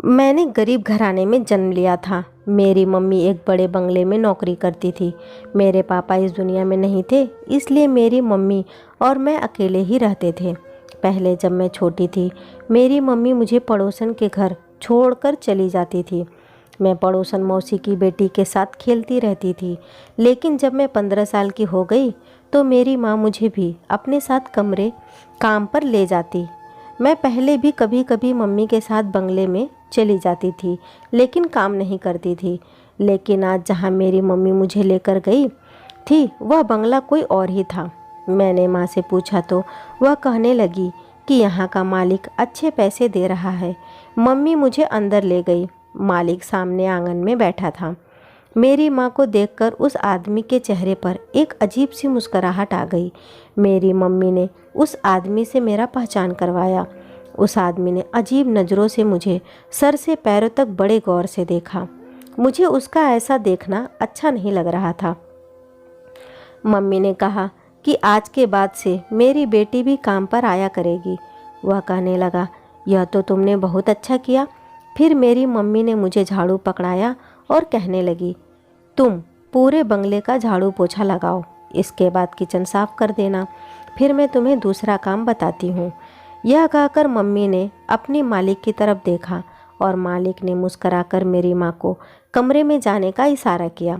मैंने गरीब घराने में जन्म लिया था। मेरी मम्मी एक बड़े बंगले में नौकरी करती थी। मेरे पापा इस दुनिया में नहीं थे, इसलिए मेरी मम्मी और मैं अकेले ही रहते थे। पहले जब मैं छोटी थी, मेरी मम्मी मुझे पड़ोसन के घर छोड़कर चली जाती थी। मैं पड़ोसन मौसी की बेटी के साथ खेलती रहती थी। लेकिन जब मैं 15 साल की हो गई तो मेरी माँ मुझे भी अपने साथ कमरे काम पर ले जाती। मैं पहले भी कभी कभी मम्मी के साथ बंगले में चली जाती थी, लेकिन काम नहीं करती थी। लेकिन आज जहाँ मेरी मम्मी मुझे लेकर गई थी वह बंगला कोई और ही था। मैंने माँ से पूछा तो वह कहने लगी कि यहाँ का मालिक अच्छे पैसे दे रहा है। मम्मी मुझे अंदर ले गई। मालिक सामने आंगन में बैठा था। मेरी माँ को देखकर उस आदमी के चेहरे पर एक अजीब सी मुस्कुराहट आ गई। मेरी मम्मी ने उस आदमी से मेरा पहचान करवाया। उस आदमी ने अजीब नज़रों से मुझे सर से पैरों तक बड़े गौर से देखा। मुझे उसका ऐसा देखना अच्छा नहीं लग रहा था। मम्मी ने कहा कि आज के बाद से मेरी बेटी भी काम पर आया करेगी। वह कहने लगा, यह तो तुमने बहुत अच्छा किया। फिर मेरी मम्मी ने मुझे झाड़ू पकड़ाया और कहने लगी, तुम पूरे बंगले का झाड़ू पोछा लगाओ, इसके बाद किचन साफ कर देना, फिर मैं तुम्हें दूसरा काम बताती हूँ। यह कहकर मम्मी ने अपनी मालिक की तरफ देखा और मालिक ने मुस्कुराकर मेरी माँ को कमरे में जाने का इशारा किया।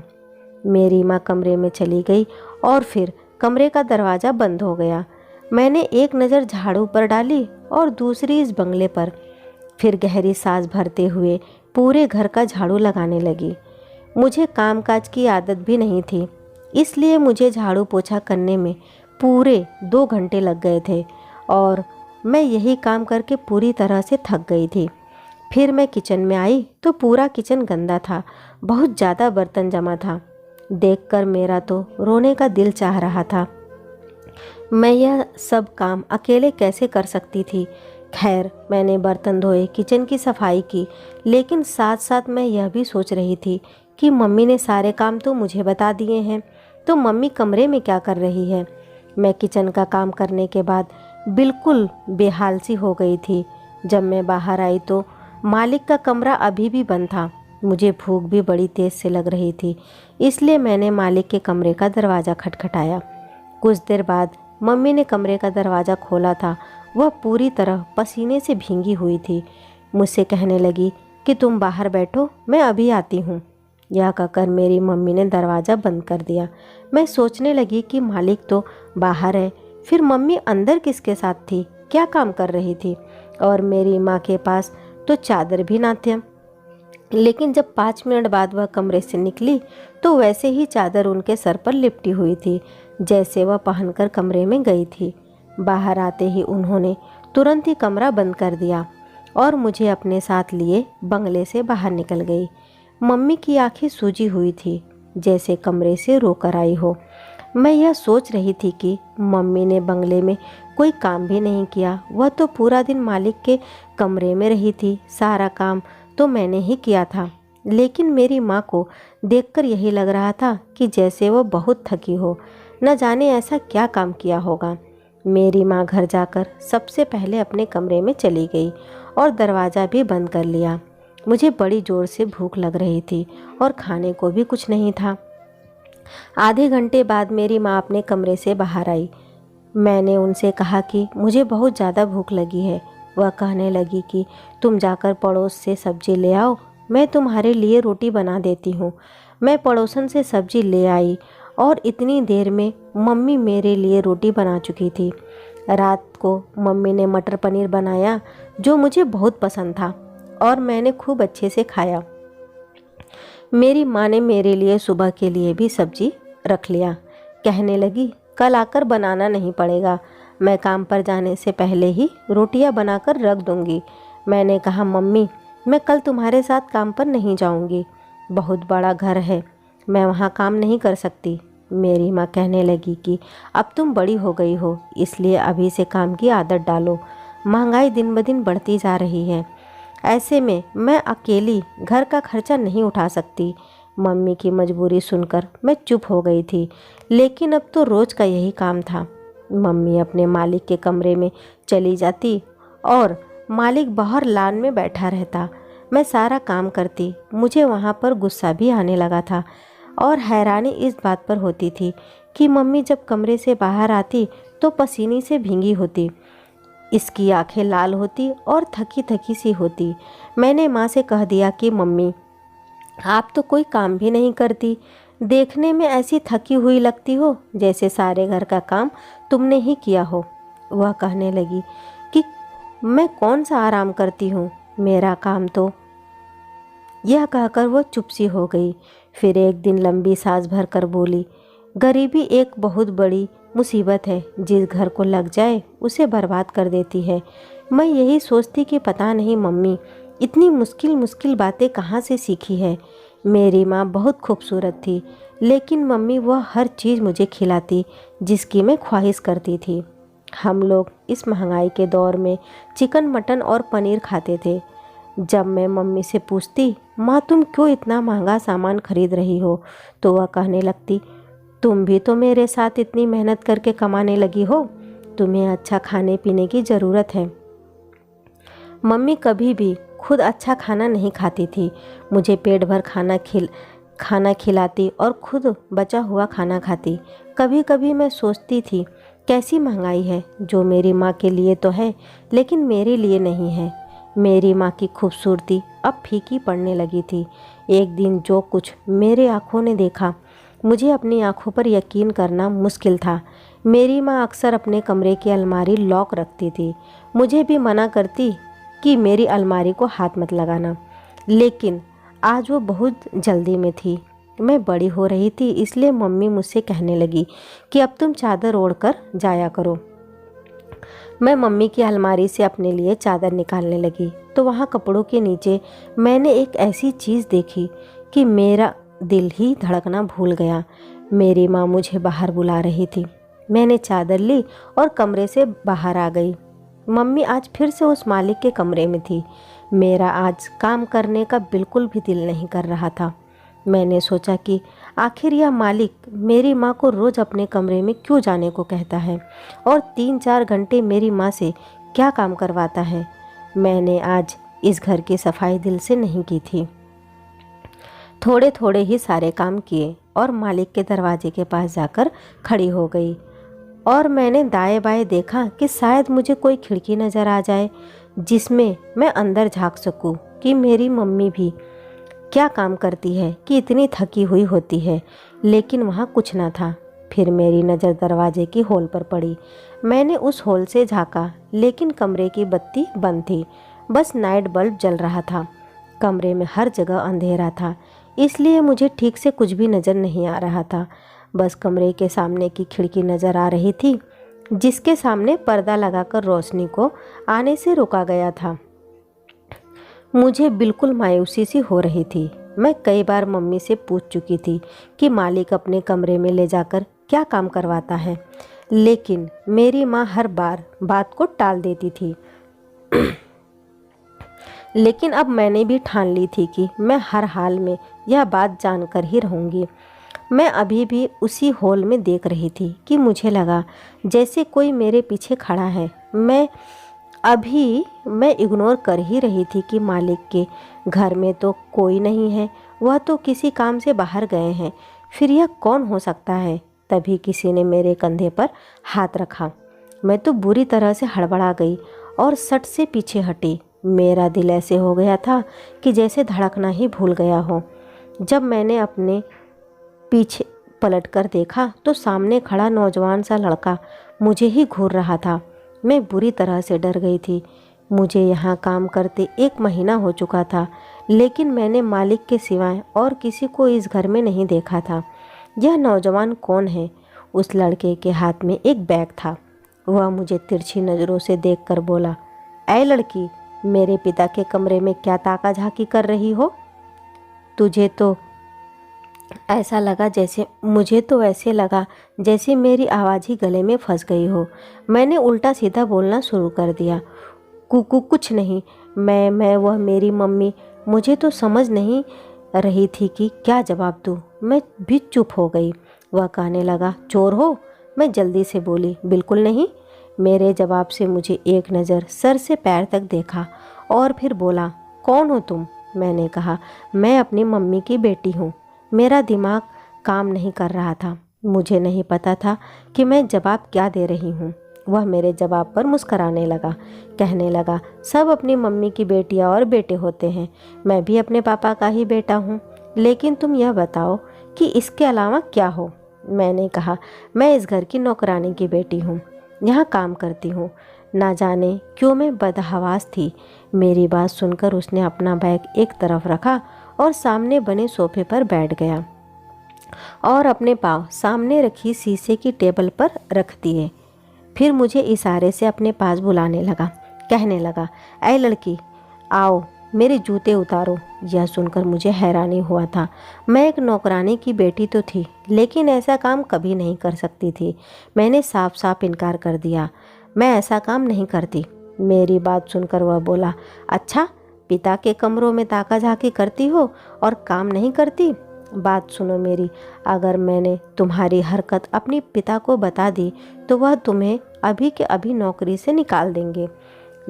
मेरी माँ कमरे में चली गई और फिर कमरे का दरवाज़ा बंद हो गया। मैंने एक नज़र झाड़ू पर डाली और दूसरी इस बंगले पर, फिर गहरी सांस भरते हुए पूरे घर का झाड़ू लगाने लगी। मुझे कामकाज की आदत भी नहीं थी, इसलिए मुझे झाड़ू पोछा करने में पूरे 2 घंटे लग गए थे और मैं यही काम करके पूरी तरह से थक गई थी। फिर मैं किचन में आई तो पूरा किचन गंदा था, बहुत ज़्यादा बर्तन जमा था। देखकर मेरा तो रोने का दिल चाह रहा था। मैं यह सब काम अकेले कैसे कर सकती थी। खैर, मैंने बर्तन धोए, किचन की सफाई की, लेकिन साथ साथ मैं यह भी सोच रही थी कि मम्मी ने सारे काम तो मुझे बता दिए हैं, तो मम्मी कमरे में क्या कर रही है। मैं किचन का काम करने के बाद बिल्कुल बेहाल सी हो गई थी। जब मैं बाहर आई तो मालिक का कमरा अभी भी बंद था। मुझे भूख भी बड़ी तेज़ से लग रही थी, इसलिए मैंने मालिक के कमरे का दरवाज़ा खटखटाया। कुछ देर बाद मम्मी ने कमरे का दरवाज़ा खोला था। वह पूरी तरह पसीने से भींगी हुई थी। मुझसे कहने लगी कि तुम बाहर बैठो, मैं अभी आती हूँ। यह कहकर मेरी मम्मी ने दरवाज़ा बंद कर दिया। मैं सोचने लगी कि मालिक तो बाहर है, फिर मम्मी अंदर किसके साथ थी, क्या काम कर रही थी। और मेरी माँ के पास तो चादर भी ना थे। लेकिन जब 5 मिनट बाद वह कमरे से निकली तो वैसे ही चादर उनके सर पर लिपटी हुई थी, जैसे वह पहनकर कमरे में गई थी। बाहर आते ही उन्होंने तुरंत ही कमरा बंद कर दिया और मुझे अपने साथ लिए बंगले से बाहर निकल गई। मम्मी की आंखें सूजी हुई थी, जैसे कमरे से रोकर आई हो। मैं यह सोच रही थी कि मम्मी ने बंगले में कोई काम भी नहीं किया। वह तो पूरा दिन मालिक के कमरे में रही थी। सारा काम तो मैंने ही किया था। लेकिन मेरी माँ को देखकर यही लग रहा था कि जैसे वह बहुत थकी हो, न जाने ऐसा क्या काम किया होगा। मेरी माँ घर जाकर सबसे पहले अपने कमरे में चली गई और दरवाज़ा भी बंद कर लिया। मुझे बड़ी ज़ोर से भूख लग रही थी और खाने को भी कुछ नहीं था। आधे घंटे बाद मेरी माँ अपने कमरे से बाहर आई। मैंने उनसे कहा कि मुझे बहुत ज़्यादा भूख लगी है। वह कहने लगी कि तुम जाकर पड़ोस से सब्ज़ी ले आओ, मैं तुम्हारे लिए रोटी बना देती हूँ। मैं पड़ोसन से सब्ज़ी ले आई और इतनी देर में मम्मी मेरे लिए रोटी बना चुकी थी। रात को मम्मी ने मटर पनीर बनाया, जो मुझे बहुत पसंद था और मैंने खूब अच्छे से खाया। मेरी माँ ने मेरे लिए सुबह के लिए भी सब्जी रख लिया। कहने लगी, कल आकर बनाना नहीं पड़ेगा, मैं काम पर जाने से पहले ही रोटियां बनाकर रख दूंगी। मैंने कहा, मम्मी मैं कल तुम्हारे साथ काम पर नहीं जाऊंगी, बहुत बड़ा घर है, मैं वहाँ काम नहीं कर सकती। मेरी माँ कहने लगी कि अब तुम बड़ी हो गई हो, इसलिए अभी से काम की आदत डालो। महंगाई दिन ब दिन बढ़ती जा रही है, ऐसे में मैं अकेली घर का खर्चा नहीं उठा सकती। मम्मी की मजबूरी सुनकर मैं चुप हो गई थी, लेकिन अब तो रोज़ का यही काम था। मम्मी अपने मालिक के कमरे में चली जाती और मालिक बाहर लान में बैठा रहता। मैं सारा काम करती। मुझे वहाँ पर गुस्सा भी आने लगा था और हैरानी इस बात पर होती थी कि मम्मी जब कमरे से बाहर आती तो पसीने से भींगी होती, इसकी आंखें लाल होती और थकी थकी सी होती। मैंने माँ से कह दिया कि मम्मी, आप तो कोई काम भी नहीं करती, देखने में ऐसी थकी हुई लगती हो जैसे सारे घर का काम तुमने ही किया हो। वह कहने लगी कि मैं कौन सा आराम करती हूँ, मेरा काम तो। यह कहकर वो चुप सी हो गई। फिर एक दिन लंबी सांस भरकर बोली, गरीबी एक बहुत बड़ी मुसीबत है, जिस घर को लग जाए उसे बर्बाद कर देती है। मैं यही सोचती कि पता नहीं मम्मी इतनी मुश्किल मुश्किल बातें कहाँ से सीखी है। मेरी माँ बहुत खूबसूरत थी, लेकिन मम्मी वह हर चीज़ मुझे खिलाती जिसकी मैं ख्वाहिश करती थी। हम लोग इस महंगाई के दौर में चिकन, मटन और पनीर खाते थे। जब मैं मम्मी से पूछती, माँ तुम क्यों इतना महंगा सामान खरीद रही हो, तो वह कहने लगती, तुम भी तो मेरे साथ इतनी मेहनत करके कमाने लगी हो, तुम्हें अच्छा खाने पीने की ज़रूरत है। मम्मी कभी भी खुद अच्छा खाना नहीं खाती थी। मुझे पेट भर खाना खिलाती और खुद बचा हुआ खाना खाती। कभी कभी मैं सोचती थी, कैसी महंगाई है जो मेरी माँ के लिए तो है लेकिन मेरे लिए नहीं है। मेरी माँ की खूबसूरती अब फीकी पड़ने लगी थी। एक दिन जो कुछ मेरे आँखों ने देखा, मुझे अपनी आँखों पर यकीन करना मुश्किल था। मेरी माँ अक्सर अपने कमरे की अलमारी लॉक रखती थी। मुझे भी मना करती कि मेरी अलमारी को हाथ मत लगाना, लेकिन आज वो बहुत जल्दी में थी। मैं बड़ी हो रही थी, इसलिए मम्मी मुझसे कहने लगी कि अब तुम चादर ओढ़कर जाया करो। मैं मम्मी की अलमारी से अपने लिए चादर निकालने लगी तो वहाँ कपड़ों के नीचे मैंने एक ऐसी चीज़ देखी कि मेरा दिल ही धड़कना भूल गया। मेरी माँ मुझे बाहर बुला रही थी। मैंने चादर ली और कमरे से बाहर आ गई। मम्मी आज फिर से उस मालिक के कमरे में थी। मेरा आज काम करने का बिल्कुल भी दिल नहीं कर रहा था। मैंने सोचा कि आखिर यह मालिक मेरी माँ को रोज़ अपने कमरे में क्यों जाने को कहता है और 3-4 घंटे मेरी माँ से क्या काम करवाता है। मैंने आज इस घर की सफाई दिल से नहीं की थी। थोड़े थोड़े ही सारे काम किए और मालिक के दरवाजे के पास जाकर खड़ी हो गई और मैंने दाएं बाएं देखा कि शायद मुझे कोई खिड़की नज़र आ जाए जिसमें मैं अंदर झांक सकूं कि मेरी मम्मी भी क्या काम करती है कि इतनी थकी हुई होती है, लेकिन वहाँ कुछ ना था। फिर मेरी नज़र दरवाजे की होल पर पड़ी। मैंने उस होल से झांका, लेकिन कमरे की बत्ती बंद थी, बस नाइट बल्ब जल रहा था। कमरे में हर जगह अंधेरा था, इसलिए मुझे ठीक से कुछ भी नज़र नहीं आ रहा था। बस कमरे के सामने की खिड़की नज़र आ रही थी, जिसके सामने पर्दा लगाकर रोशनी को आने से रोका गया था। मुझे बिल्कुल मायूसी सी हो रही थी। मैं कई बार मम्मी से पूछ चुकी थी कि मालिक अपने कमरे में ले जाकर क्या काम करवाता है, लेकिन मेरी माँ हर बार बात को टाल देती थी। लेकिन अब मैंने भी ठान ली थी कि मैं हर हाल में यह बात जानकर ही रहूँगी। मैं अभी भी उसी हॉल में देख रही थी कि मुझे लगा जैसे कोई मेरे पीछे खड़ा है। मैं इग्नोर कर ही रही थी कि मालिक के घर में तो कोई नहीं है, वह तो किसी काम से बाहर गए हैं। फिर यह कौन हो सकता है? तभी किसी ने मेरे कंधे पर हाथ रखा। मैं तो बुरी तरह से हड़बड़ा गई और सट से पीछे हटी। मेरा दिल ऐसे हो गया था कि जैसे धड़कना ही भूल गया हो। जब मैंने अपने पीछे पलटकर देखा तो सामने खड़ा नौजवान सा लड़का मुझे ही घूर रहा था। मैं बुरी तरह से डर गई थी। मुझे यहाँ काम करते 1 महीना हो चुका था, लेकिन मैंने मालिक के सिवाय और किसी को इस घर में नहीं देखा था। यह नौजवान कौन है? उस लड़के के हाथ में एक बैग था। वह मुझे तिरछी नज़रों से देखकर बोला, ऐ लड़की, मेरे पिता के कमरे में क्या ताका झाकी कर रही हो? मुझे तो ऐसे लगा जैसे मेरी आवाज़ ही गले में फंस गई हो। मैंने उल्टा सीधा बोलना शुरू कर दिया। कुछ नहीं, मैं वह मेरी मम्मी। मुझे तो समझ नहीं रही थी कि क्या जवाब दूँ। मैं भी चुप हो गई। वह कहने लगा, चोर हो? मैं जल्दी से बोली, बिल्कुल नहीं। मेरे जवाब से मुझे एक नज़र सर से पैर तक देखा और फिर बोला, कौन हो तुम? मैंने कहा, मैं अपनी मम्मी की बेटी हूँ। मेरा दिमाग काम नहीं कर रहा था। मुझे नहीं पता था कि मैं जवाब क्या दे रही हूँ। वह मेरे जवाब पर मुस्कराने लगा, कहने लगा, सब अपनी मम्मी की बेटियाँ और बेटे होते हैं। मैं भी अपने पापा का ही बेटा हूँ। लेकिन तुम यह बताओ कि इसके अलावा क्या हो। मैंने कहा, मैं इस घर की नौकरानी की बेटी हूँ, यहाँ काम करती हूँ। ना जाने क्यों मैं बदहवास थी। मेरी बात सुनकर उसने अपना बैग एक तरफ रखा और सामने बने सोफे पर बैठ गया और अपने पाँव सामने रखी शीशे की टेबल पर रख दिए। फिर मुझे इशारे से अपने पास बुलाने लगा, कहने लगा, ऐ लड़की, आओ मेरे जूते उतारो। यह सुनकर मुझे हैरानी हुआ था। मैं एक नौकरानी की बेटी तो थी, लेकिन ऐसा काम कभी नहीं कर सकती थी। मैंने साफ साफ इनकार कर दिया, मैं ऐसा काम नहीं करती। मेरी बात सुनकर वह बोला, अच्छा, पिता के कमरों में ताका झाकी करती हो और काम नहीं करती। बात सुनो मेरी, अगर मैंने तुम्हारी हरकत अपने पिता को बता दी तो वह तुम्हें अभी के अभी नौकरी से निकाल देंगे।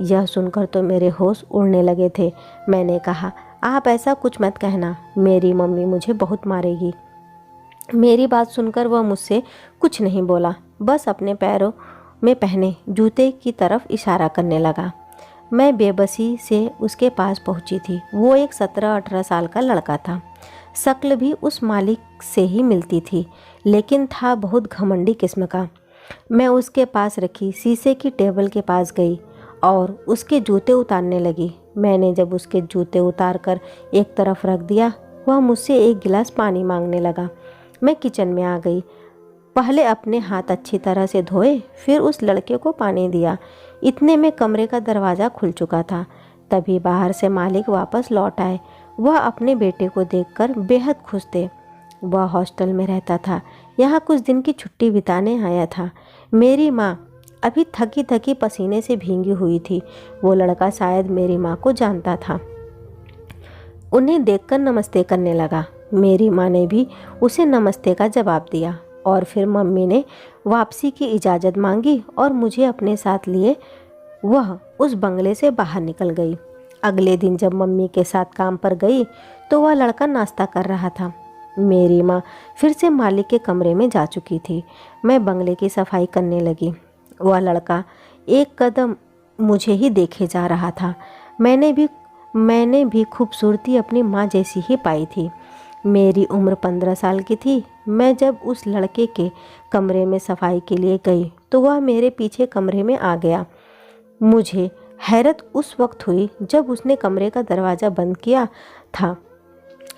यह सुनकर तो मेरे होश उड़ने लगे थे। मैंने कहा, आप ऐसा कुछ मत कहना, मेरी मम्मी मुझे बहुत मारेगी। मेरी बात सुनकर वह मुझसे कुछ नहीं बोला, बस अपने पैरों में पहने जूते की तरफ इशारा करने लगा। मैं बेबसी से उसके पास पहुंची थी। वो एक 17-18 साल का लड़का था। शक्ल भी उस मालिक से ही मिलती थी, लेकिन था बहुत घमंडी किस्म का। मैं उसके पास रखी शीशे की टेबल के पास गई और उसके जूते उतारने लगी। मैंने जब उसके जूते उतार कर एक तरफ रख दिया, वह मुझसे एक गिलास पानी मांगने लगा। मैं किचन में आ गई। पहले अपने हाथ अच्छी तरह से धोए, फिर उस लड़के को पानी दिया। इतने में कमरे का दरवाज़ा खुल चुका था। तभी बाहर से मालिक वापस लौट आए। वह अपने बेटे को देखकर बेहद खुश थे। वह हॉस्टल में रहता था, यहाँ कुछ दिन की छुट्टी बिताने आया था। मेरी माँ अभी थकी थकी पसीने से भींगी हुई थी। वो लड़का शायद मेरी माँ को जानता था। उन्हें देखकर नमस्ते करने लगा। मेरी माँ ने भी उसे नमस्ते का जवाब दिया और फिर मम्मी ने वापसी की इजाज़त मांगी और मुझे अपने साथ लिए वह उस बंगले से बाहर निकल गई। अगले दिन जब मम्मी के साथ काम पर गई तो वह लड़का नाश्ता कर रहा था। मेरी माँ फिर से मालिक के कमरे में जा चुकी थी। मैं बंगले की सफाई करने लगी। वह लड़का एक कदम मुझे ही देखे जा रहा था। मैंने भी खूबसूरती अपनी माँ जैसी ही पाई थी। मेरी उम्र 15 साल की थी। मैं जब उस लड़के के कमरे में सफाई के लिए गई तो वह मेरे पीछे कमरे में आ गया। मुझे हैरत उस वक्त हुई जब उसने कमरे का दरवाज़ा बंद किया था।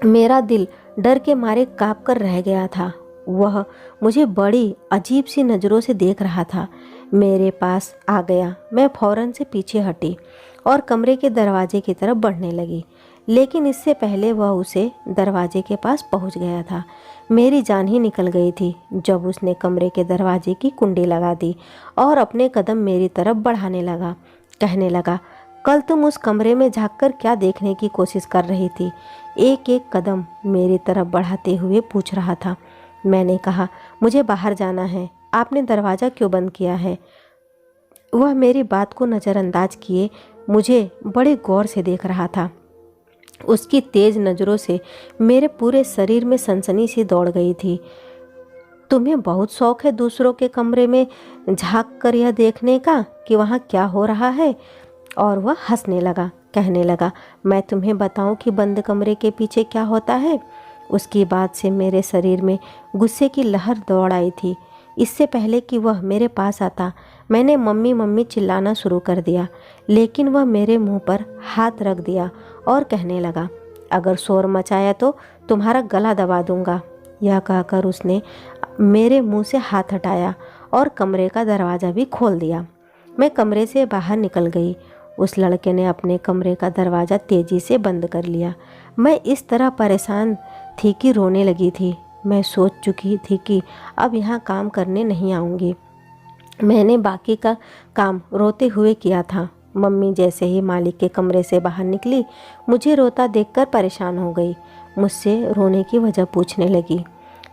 मेरा दिल डर के मारे काँप कर रह गया था। वह मुझे बड़ी अजीब सी नज़रों से देख रहा था। मेरे पास आ गया। मैं फौरन से पीछे हटी और कमरे के दरवाजे की तरफ बढ़ने लगी, लेकिन इससे पहले वह उसे दरवाजे के पास पहुंच गया था। मेरी जान ही निकल गई थी जब उसने कमरे के दरवाजे की कुंडी लगा दी और अपने कदम मेरी तरफ बढ़ाने लगा। कहने लगा, कल तुम उस कमरे में झांककर क्या देखने की कोशिश कर रही थी? एक एक कदम मेरी तरफ बढ़ाते हुए पूछ रहा था। मैंने कहा, मुझे बाहर जाना है। आपने दरवाज़ा क्यों बंद किया है? वह मेरी बात को नज़रअंदाज किए मुझे बड़े गौर से देख रहा था। उसकी तेज नज़रों से मेरे पूरे शरीर में सनसनी सी दौड़ गई थी। तुम्हें बहुत शौक है दूसरों के कमरे में झांक कर यह देखने का कि वहाँ क्या हो रहा है? और वह हंसने लगा, कहने लगा, मैं तुम्हें बताऊं कि बंद कमरे के पीछे क्या होता है? उसकी बात से मेरे शरीर में गुस्से की लहर दौड़ आई थी। इससे पहले कि वह मेरे पास आता, मैंने मम्मी मम्मी चिल्लाना शुरू कर दिया, लेकिन वह मेरे मुंह पर हाथ रख दिया और कहने लगा, अगर शोर मचाया तो तुम्हारा गला दबा दूंगा। यह कहकर उसने मेरे मुंह से हाथ हटाया और कमरे का दरवाज़ा भी खोल दिया। मैं कमरे से बाहर निकल गई। उस लड़के ने अपने कमरे का दरवाज़ा तेज़ी से बंद कर लिया। मैं इस तरह परेशान थी कि रोने लगी थी। मैं सोच चुकी थी कि अब यहाँ काम करने नहीं आऊँगी। मैंने बाकी का काम रोते हुए किया था। मम्मी जैसे ही मालिक के कमरे से बाहर निकली, मुझे रोता देखकर परेशान हो गई। मुझसे रोने की वजह पूछने लगी।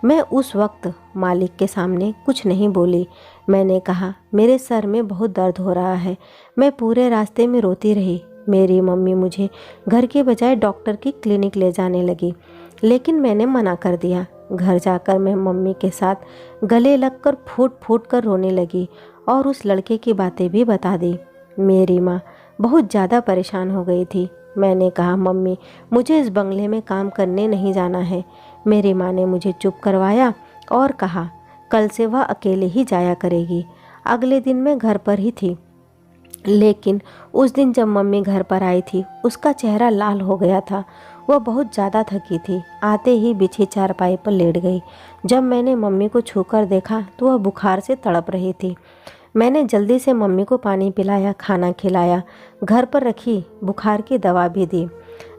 मैं उस वक्त मालिक के सामने कुछ नहीं बोली। मैंने कहा, मेरे सर में बहुत दर्द हो रहा है। मैं पूरे रास्ते में रोती रही। मेरी मम्मी मुझे घर के बजाय डॉक्टर की क्लिनिक ले जाने लगी, लेकिन मैंने मना कर दिया। घर जाकर मैं मम्मी के साथ गले लगकर फूट फूट कर रोने लगी और उस लड़के की बातें भी बता दी। मेरी माँ बहुत ज़्यादा परेशान हो गई थी। मैंने कहा, मम्मी मुझे इस बंगले में काम करने नहीं जाना है। मेरी माँ ने मुझे चुप करवाया और कहा, कल से वह अकेले ही जाया करेगी। अगले दिन मैं घर पर ही थी, लेकिन उस दिन जब मम्मी घर पर आई थी, उसका चेहरा लाल हो गया था। वह बहुत ज़्यादा थकी थी। आते ही बिछी चारपाई पर लेट गई। जब मैंने मम्मी को छूकर देखा तो वह बुखार से तड़प रही थी। मैंने जल्दी से मम्मी को पानी पिलाया, खाना खिलाया, घर पर रखी बुखार की दवा भी दी।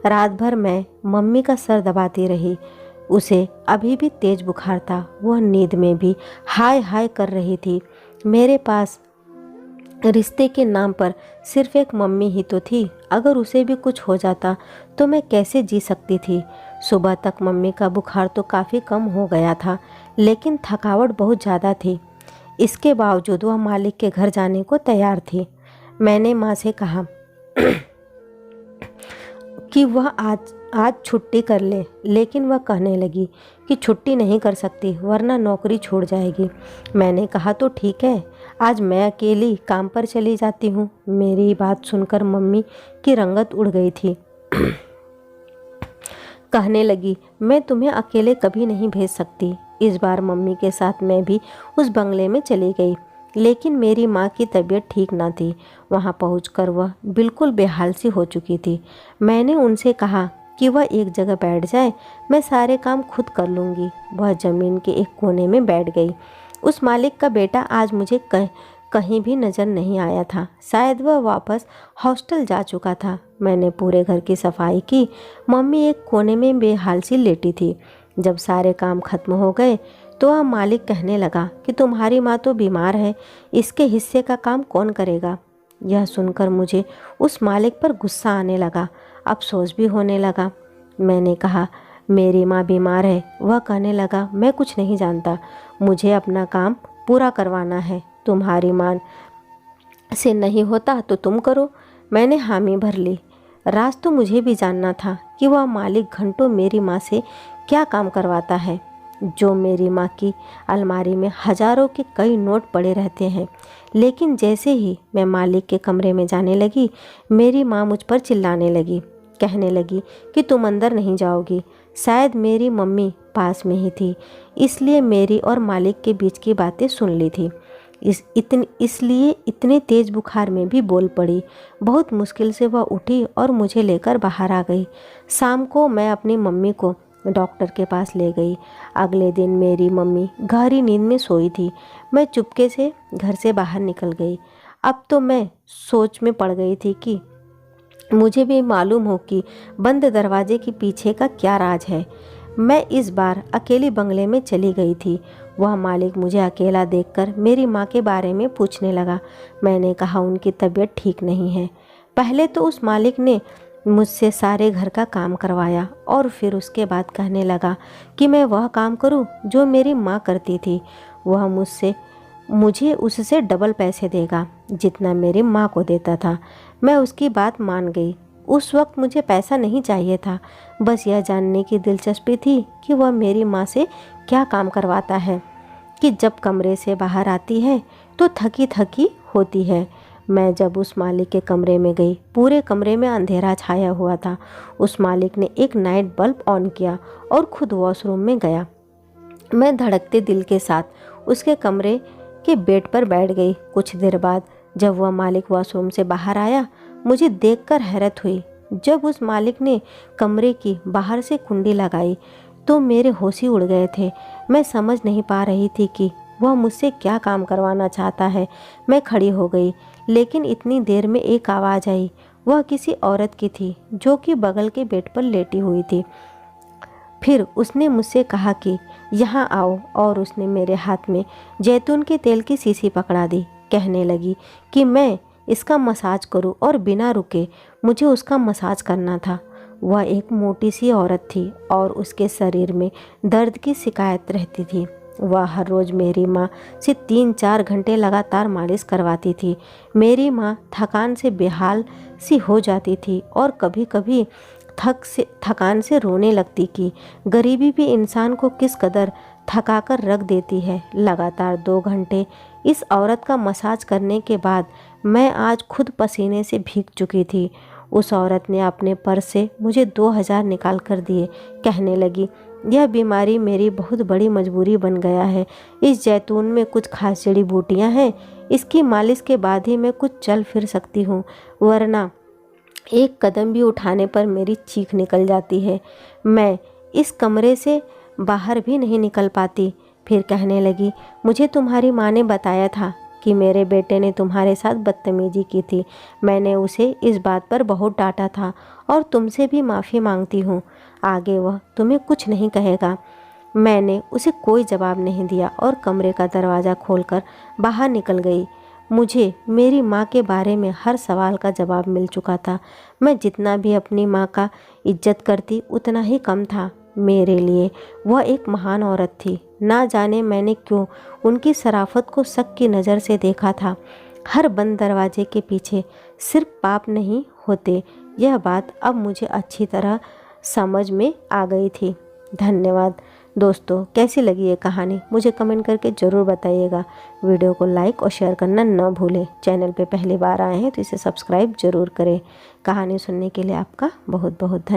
रात भर मैं मम्मी का सर दबाती रही। उसे अभी भी तेज बुखार था। वह नींद में भी हाय हाय कर रही थी। मेरे पास रिश्ते के नाम पर सिर्फ एक मम्मी ही तो थी। अगर उसे भी कुछ हो जाता तो मैं कैसे जी सकती थी। सुबह तक मम्मी का बुखार तो काफ़ी कम हो गया था, लेकिन थकावट बहुत ज़्यादा थी। इसके बावजूद वह मालिक के घर जाने को तैयार थी। मैंने माँ से कहा कि वह आज छुट्टी कर ले, लेकिन वह कहने लगी कि छुट्टी नहीं कर सकती वरना नौकरी छूट जाएगी। मैंने कहा तो ठीक है, आज मैं अकेली काम पर चली जाती हूँ। मेरी बात सुनकर मम्मी की रंगत उड़ गई थी। कहने लगी, मैं तुम्हें अकेले कभी नहीं भेज सकती। इस बार मम्मी के साथ मैं भी उस बंगले में चली गई, लेकिन मेरी माँ की तबीयत ठीक ना थी। वहाँ पहुँचकर वह बिल्कुल बेहाल सी हो चुकी थी। मैंने उनसे कहा कि वह एक जगह बैठ जाए, मैं सारे काम खुद कर लूँगी। वह ज़मीन के एक कोने में बैठ गई। उस मालिक का बेटा आज मुझे कहीं भी नज़र नहीं आया था। शायद वह वापस हॉस्टल जा चुका था। मैंने पूरे घर की सफाई की। मम्मी एक कोने में बेहाल सी लेटी थी। जब सारे काम खत्म हो गए तो वह मालिक कहने लगा कि तुम्हारी माँ तो बीमार है, इसके हिस्से का काम कौन करेगा। यह सुनकर मुझे उस मालिक पर गुस्सा आने लगा, अफसोस भी होने लगा। मैंने कहा, मेरी माँ बीमार है। वह कहने लगा, मैं कुछ नहीं जानता, मुझे अपना काम पूरा करवाना है। तुम्हारी माँ से नहीं होता तो तुम करो। मैंने हामी भर ली। राज तो मुझे भी जानना था कि वह मालिक घंटों मेरी माँ से क्या काम करवाता है। जो मेरी माँ की अलमारी में हजारों के कई नोट पड़े रहते हैं। लेकिन जैसे ही मैं मालिक के कमरे में जाने लगी, मेरी माँ मुझ पर चिल्लाने लगी, कहने लगी कि तुम अंदर नहीं जाओगी। शायद मेरी मम्मी पास में ही थी, इसलिए मेरी और मालिक के बीच की बातें सुन ली थी। इसलिए इतने तेज बुखार में भी बोल पड़ी। बहुत मुश्किल से वह उठी और मुझे लेकर बाहर आ गई। शाम को मैं अपनी मम्मी को डॉक्टर के पास ले गई। अगले दिन मेरी मम्मी गहरी नींद में सोई थी। मैं चुपके से घर से बाहर निकल गई। अब तो मैं सोच में पड़ गई थी कि मुझे भी मालूम हो कि बंद दरवाजे के पीछे का क्या राज है। मैं इस बार अकेली बंगले में चली गई थी। वह मालिक मुझे अकेला देखकर मेरी माँ के बारे में पूछने लगा। मैंने कहा उनकी तबीयत ठीक नहीं है। पहले तो उस मालिक ने मुझसे सारे घर का काम करवाया और फिर उसके बाद कहने लगा कि मैं वह काम करूं जो मेरी माँ करती थी। वह मुझे उससे डबल पैसे देगा जितना मेरी माँ को देता था। मैं उसकी बात मान गई। उस वक्त मुझे पैसा नहीं चाहिए था, बस यह जानने की दिलचस्पी थी कि वह मेरी माँ से क्या काम करवाता है कि जब कमरे से बाहर आती है तो थकी थकी होती है। मैं जब उस मालिक के कमरे में गई, पूरे कमरे में अंधेरा छाया हुआ था। उस मालिक ने एक नाइट बल्ब ऑन किया और खुद वॉशरूम में गया। मैं धड़कते दिल के साथ उसके कमरे के बेड पर बैठ गई। कुछ देर बाद जब वह मालिक वॉशरूम से बाहर आया, मुझे देखकर हैरत हुई। जब उस मालिक ने कमरे की बाहर से कुंडी लगाई तो मेरे होश ही उड़ गए थे। मैं समझ नहीं पा रही थी कि वह मुझसे क्या काम करवाना चाहता है। मैं खड़ी हो गई, लेकिन इतनी देर में एक आवाज़ आई। वह किसी औरत की थी जो कि बगल के बेड पर लेटी हुई थी। फिर उसने मुझसे कहा कि यहाँ आओ, और उसने मेरे हाथ में जैतून के तेल की शीशी पकड़ा दी। कहने लगी कि मैं इसका मसाज करूं, और बिना रुके मुझे उसका मसाज करना था। वह एक मोटी सी औरत थी और उसके शरीर में दर्द की शिकायत रहती थी। वह हर रोज़ मेरी माँ से 3-4 घंटे लगातार मालिश करवाती थी। मेरी माँ थकान से बेहाल सी हो जाती थी और कभी कभी थकान से रोने लगती कि गरीबी भी इंसान को किस कदर थका कर रख देती है। लगातार 2 घंटे इस औरत का मसाज करने के बाद मैं आज खुद पसीने से भीग चुकी थी। उस औरत ने अपने पर्स से मुझे 2,000 निकाल कर दिए। कहने लगी, यह बीमारी मेरी बहुत बड़ी मजबूरी बन गया है। इस जैतून में कुछ खास जड़ी बूटियाँ हैं। इसकी मालिश के बाद ही मैं कुछ चल फिर सकती हूँ, वरना एक कदम भी उठाने पर मेरी चीख निकल जाती है। मैं इस कमरे से बाहर भी नहीं निकल पाती। फिर कहने लगी, मुझे तुम्हारी माँ ने बताया था कि मेरे बेटे ने तुम्हारे साथ बदतमीजी की थी। मैंने उसे इस बात पर बहुत डांटा था और तुमसे भी माफ़ी मांगती हूँ। आगे वह तुम्हें कुछ नहीं कहेगा। मैंने उसे कोई जवाब नहीं दिया और कमरे का दरवाज़ा खोलकर बाहर निकल गई। मुझे मेरी माँ के बारे में हर सवाल का जवाब मिल चुका था। मैं जितना भी अपनी माँ का इज्जत करती उतना ही कम था। मेरे लिए वह एक महान औरत थी। ना जाने मैंने क्यों उनकी शराफत को शक की नज़र से देखा था। हर बंद दरवाजे के पीछे सिर्फ पाप नहीं होते, यह बात अब मुझे अच्छी तरह समझ में आ गई थी। धन्यवाद दोस्तों। कैसी लगी ये कहानी मुझे कमेंट करके ज़रूर बताइएगा। वीडियो को लाइक और शेयर करना न भूलें। चैनल पे पहली बार आए हैं तो इसे सब्सक्राइब ज़रूर करें। कहानी सुनने के लिए आपका बहुत बहुत धन्यवाद।